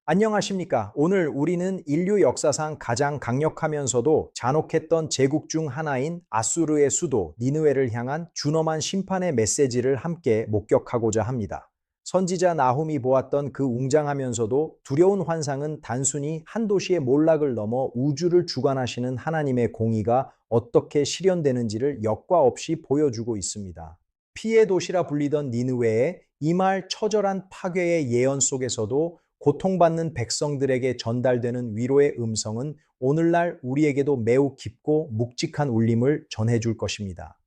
안녕하십니까. 오늘 우리는 인류 역사상 가장 강력하면서도 잔혹했던 제국 중 하나인 아수르의 수도 니느웨를 향한 준엄한 심판의 메시지를 함께 목격하고자 합니다. 선지자 나훔이 보았던 그 웅장하면서도 두려운 환상은 단순히 한 도시의 몰락을 넘어 우주를 주관하시는 하나님의 공의가 어떻게 실현되는지를 여과 없이 보여주고 있습니다. 피의 도시라 불리던 니느웨의 이말 처절한 파괴의 예언 속에서도 고통받는 백성들에게 전달되는 위로의 음성은 오늘날 우리에게도 매우 깊고 묵직한 울림을 전해줄 것입니다.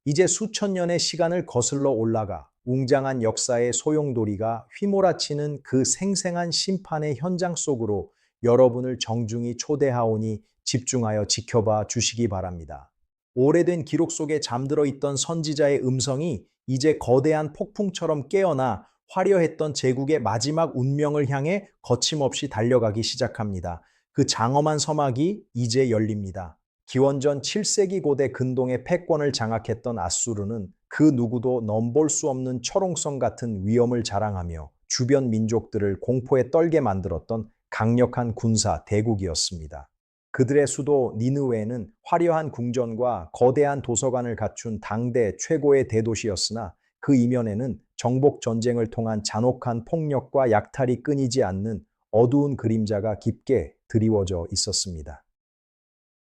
이제 수천 년의 시간을 거슬러 올라가 웅장한 역사의 소용돌이가 휘몰아치는 그 생생한 심판의 현장 속으로 여러분을 정중히 초대하오니 집중하여 지켜봐 주시기 바랍니다. 오래된 기록 속에 잠들어 있던 선지자의 음성이 이제 거대한 폭풍처럼 깨어나 화려했던 제국의 마지막 운명을 향해 거침없이 달려가기 시작합니다. 그 장엄한 서막이 이제 열립니다. 기원전 7세기 고대 근동의 패권을 장악했던 아수르는 그 누구도 넘볼 수 없는 철옹성 같은 위엄을 자랑하며 주변 민족들을 공포에 떨게 만들었던 강력한 군사 대국이었습니다. 그들의 수도 니느웨는 화려한 궁전과 거대한 도서관을 갖춘 당대 최고의 대도시였으나 그 이면에는 정복 전쟁을 통한 잔혹한 폭력과 약탈이 끊이지 않는 어두운 그림자가 깊게 드리워져 있었습니다.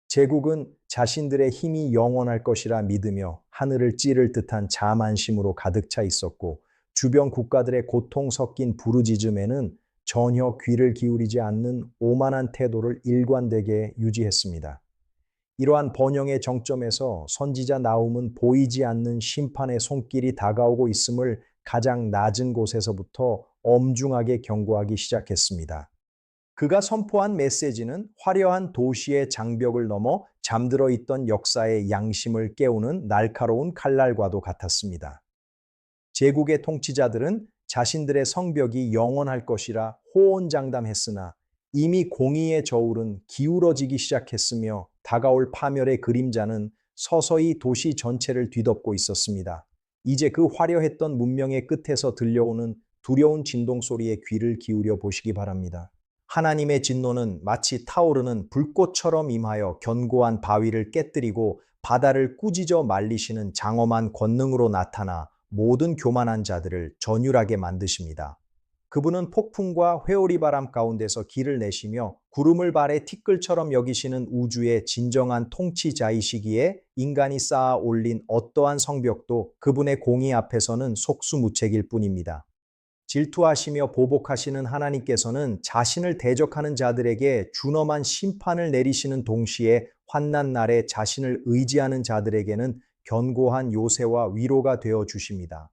제국은 자신들의 힘이 영원할 것이라 믿으며 하늘을 찌를 듯한 자만심으로 가득 차 있었고, 주변 국가들의 고통 섞인 부르짖음에는 전혀 귀를 기울이지 않는 오만한 태도를 일관되게 유지했습니다. 이러한 번영의 정점에서 선지자 나훔은 보이지 않는 심판의 손길이 다가오고 있음을 가장 낮은 곳에서부터 엄중하게 경고하기 시작했습니다. 그가 선포한 메시지는 화려한 도시의 장벽을 넘어 잠들어 있던 역사의 양심을 깨우는 날카로운 칼날과도 같았습니다. 제국의 통치자들은 자신들의 성벽이 영원할 것이라 호언장담했으나 이미 공의의 저울은 기울어지기 시작했으며 다가올 파멸의 그림자는 서서히 도시 전체를 뒤덮고 있었습니다. 이제 그 화려했던 문명의 끝에서 들려오는 두려운 진동 소리에 귀를 기울여 보시기 바랍니다. 하나님의 진노는 마치 타오르는 불꽃처럼 임하여 견고한 바위를 깨뜨리고 바다를 꾸짖어 말리시는 장엄한 권능으로 나타나 모든 교만한 자들을 전율하게 만드십니다. 그분은 폭풍과 회오리 바람 가운데서 길을 내시며 구름을 발에 티끌처럼 여기시는 우주의 진정한 통치자이시기에 인간이 쌓아 올린 어떠한 성벽도 그분의 공의 앞에서는 속수무책일 뿐입니다. 질투하시며 보복하시는 하나님께서는 자신을 대적하는 자들에게 준엄한 심판을 내리시는 동시에 환난 날에 자신을 의지하는 자들에게는 견고한 요새와 위로가 되어 주십니다.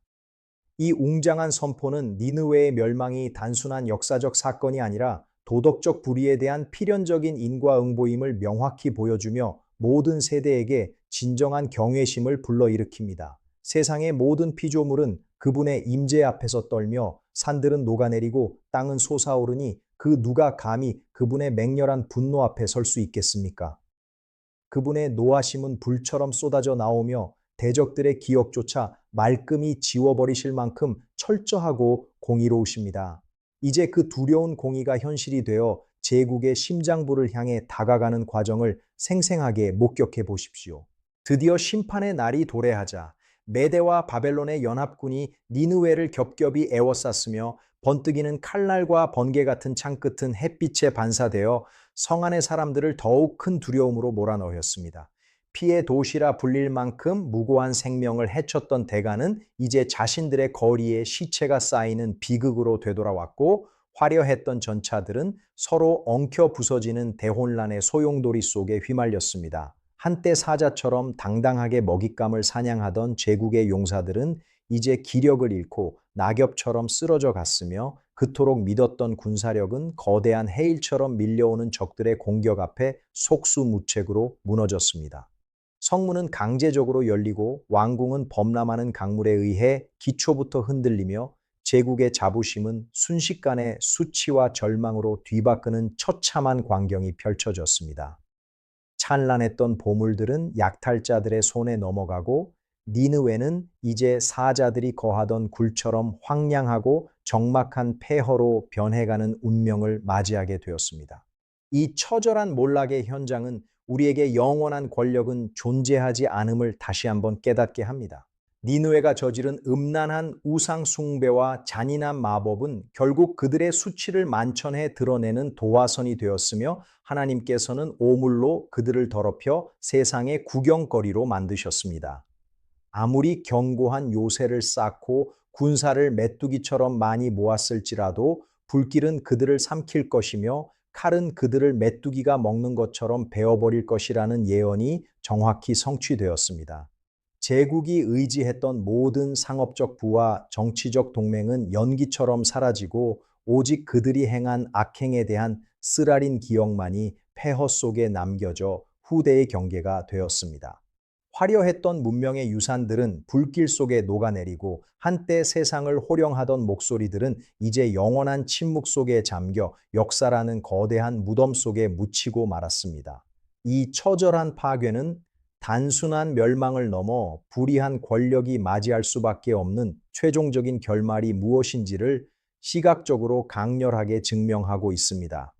이 웅장한 선포는 니느웨의 멸망이 단순한 역사적 사건이 아니라 도덕적 불의에 대한 필연적인 인과응보임을 명확히 보여주며 모든 세대에게 진정한 경외심을 불러일으킵니다. 세상의 모든 피조물은 그분의 임재 앞에서 떨며 산들은 녹아내리고 땅은 솟아오르니 그 누가 감히 그분의 맹렬한 분노 앞에 설 수 있겠습니까? 그분의 노하심은 불처럼 쏟아져 나오며 대적들의 기억조차 말끔히 지워버리실 만큼 철저하고 공의로우십니다. 이제 그 두려운 공의가 현실이 되어 제국의 심장부를 향해 다가가는 과정을 생생하게 목격해 보십시오. 드디어 심판의 날이 도래하자 메대와 바벨론의 연합군이 니느웨를 겹겹이 에워쌌으며 번뜩이는 칼날과 번개 같은 창끝은 햇빛에 반사되어 성 안의 사람들을 더욱 큰 두려움으로 몰아넣었습니다. 피의 도시라 불릴 만큼 무고한 생명을 해쳤던 대가는 이제 자신들의 거리에 시체가 쌓이는 비극으로 되돌아왔고, 화려했던 전차들은 서로 엉켜 부서지는 대혼란의 소용돌이 속에 휘말렸습니다. 한때 사자처럼 당당하게 먹잇감을 사냥하던 제국의 용사들은 이제 기력을 잃고 낙엽처럼 쓰러져 갔으며, 그토록 믿었던 군사력은 거대한 해일처럼 밀려오는 적들의 공격 앞에 속수무책으로 무너졌습니다. 성문은 강제적으로 열리고 왕궁은 범람하는 강물에 의해 기초부터 흔들리며 제국의 자부심은 순식간에 수치와 절망으로 뒤바꾸는 처참한 광경이 펼쳐졌습니다. 찬란했던 보물들은 약탈자들의 손에 넘어가고 니느웨는 이제 사자들이 거하던 굴처럼 황량하고 적막한 폐허로 변해가는 운명을 맞이하게 되었습니다. 이 처절한 몰락의 현장은 우리에게 영원한 권력은 존재하지 않음을 다시 한번 깨닫게 합니다. 니느웨가 저지른 음란한 우상 숭배와 잔인한 마법은 결국 그들의 수치를 만천해 드러내는 도화선이 되었으며 하나님께서는 오물로 그들을 더럽혀 세상의 구경거리로 만드셨습니다. 아무리 견고한 요새를 쌓고 군사를 메뚜기처럼 많이 모았을지라도 불길은 그들을 삼킬 것이며 칼은 그들을 메뚜기가 먹는 것처럼 베어버릴 것이라는 예언이 정확히 성취되었습니다. 제국이 의지했던 모든 상업적 부와 정치적 동맹은 연기처럼 사라지고 오직 그들이 행한 악행에 대한 쓰라린 기억만이 폐허 속에 남겨져 후대의 경계가 되었습니다. 화려했던 문명의 유산들은 불길 속에 녹아내리고 한때 세상을 호령하던 목소리들은 이제 영원한 침묵 속에 잠겨 역사라는 거대한 무덤 속에 묻히고 말았습니다. 이 처절한 파괴는 단순한 멸망을 넘어 불의한 권력이 맞이할 수밖에 없는 최종적인 결말이 무엇인지를 시각적으로 강렬하게 증명하고 있습니다.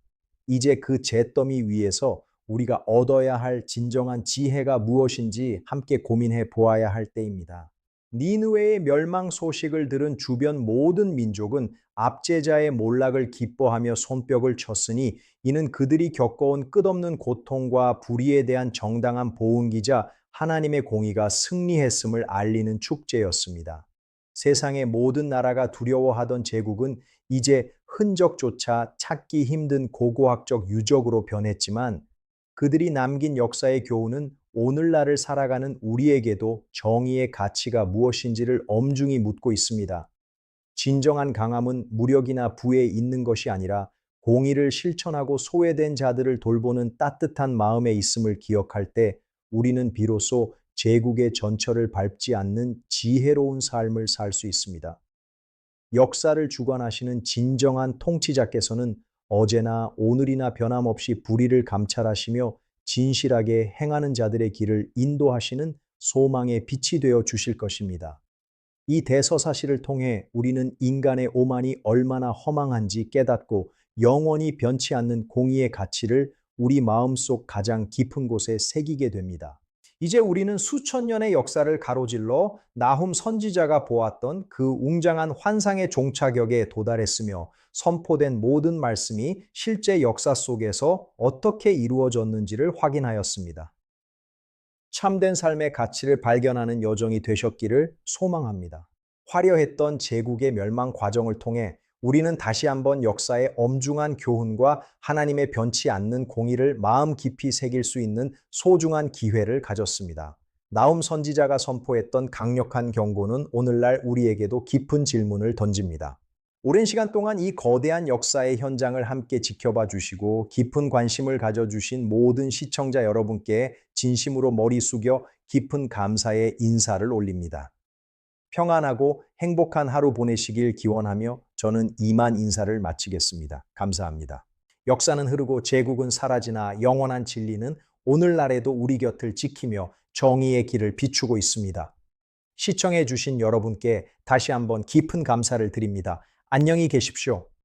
이제 그 잿더미 위에서 우리가 얻어야 할 진정한 지혜가 무엇인지 함께 고민해 보아야 할 때입니다. 니느웨의 멸망 소식을 들은 주변 모든 민족은 압제자의 몰락을 기뻐하며 손뼉을 쳤으니 이는 그들이 겪어온 끝없는 고통과 불의에 대한 정당한 보응이자 하나님의 공의가 승리했음을 알리는 축제였습니다. 세상의 모든 나라가 두려워하던 제국은 이제 흔적조차 찾기 힘든 고고학적 유적으로 변했지만 그들이 남긴 역사의 교훈은 오늘날을 살아가는 우리에게도 정의의 가치가 무엇인지를 엄중히 묻고 있습니다. 진정한 강함은 무력이나 부에 있는 것이 아니라 공의를 실천하고 소외된 자들을 돌보는 따뜻한 마음에 있음을 기억할 때 우리는 비로소 제국의 전철을 밟지 않는 지혜로운 삶을 살 수 있습니다. 역사를 주관하시는 진정한 통치자께서는 어제나 오늘이나 변함없이 불의를 감찰하시며 진실하게 행하는 자들의 길을 인도하시는 소망의 빛이 되어 주실 것입니다. 이 대서사시를 통해 우리는 인간의 오만이 얼마나 허망한지 깨닫고 영원히 변치 않는 공의의 가치를 우리 마음속 가장 깊은 곳에 새기게 됩니다. 이제 우리는 수천 년의 역사를 가로질러 나훔 선지자가 보았던 그 웅장한 환상의 종착역에 도달했으며 선포된 모든 말씀이 실제 역사 속에서 어떻게 이루어졌는지를 확인하였습니다. 참된 삶의 가치를 발견하는 여정이 되셨기를 소망합니다. 화려했던 제국의 멸망 과정을 통해 우리는 다시 한번 역사의 엄중한 교훈과 하나님의 변치 않는 공의를 마음 깊이 새길 수 있는 소중한 기회를 가졌습니다. 나훔 선지자가 선포했던 강력한 경고는 오늘날 우리에게도 깊은 질문을 던집니다. 오랜 시간 동안 이 거대한 역사의 현장을 함께 지켜봐 주시고 깊은 관심을 가져주신 모든 시청자 여러분께 진심으로 머리 숙여 깊은 감사의 인사를 올립니다. 평안하고 행복한 하루 보내시길 기원하며 저는 이만 인사를 마치겠습니다. 감사합니다. 역사는 흐르고 제국은 사라지나 영원한 진리는 오늘날에도 우리 곁을 지키며 정의의 길을 비추고 있습니다. 시청해 주신 여러분께 다시 한번 깊은 감사를 드립니다. 안녕히 계십시오.